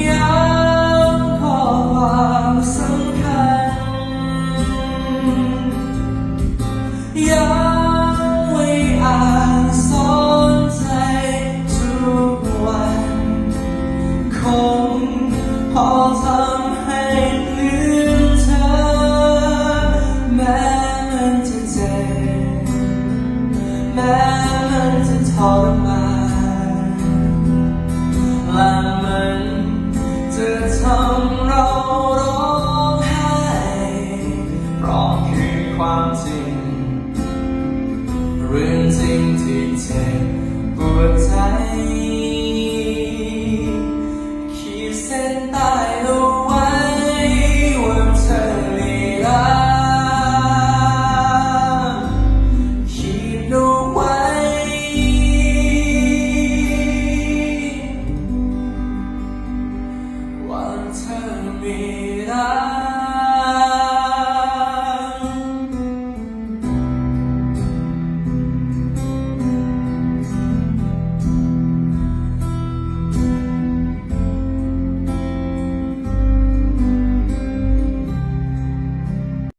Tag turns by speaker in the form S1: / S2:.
S1: ย้ำข้อความสำคัญย้ำไว้อ่านสอนใจทุกวันคงพอทำให้ลืมเธอแม้มันจะเจ็บแม้มันจะทรมานและมันจะทำเราร้องไห้เพราะคือความจริงเรื่องจริงที่เจ็บปวดใจขีดเส้นใต้เอาไว้ว่าเธอไม่รักขีดเอาไว้ว่าเธอไม่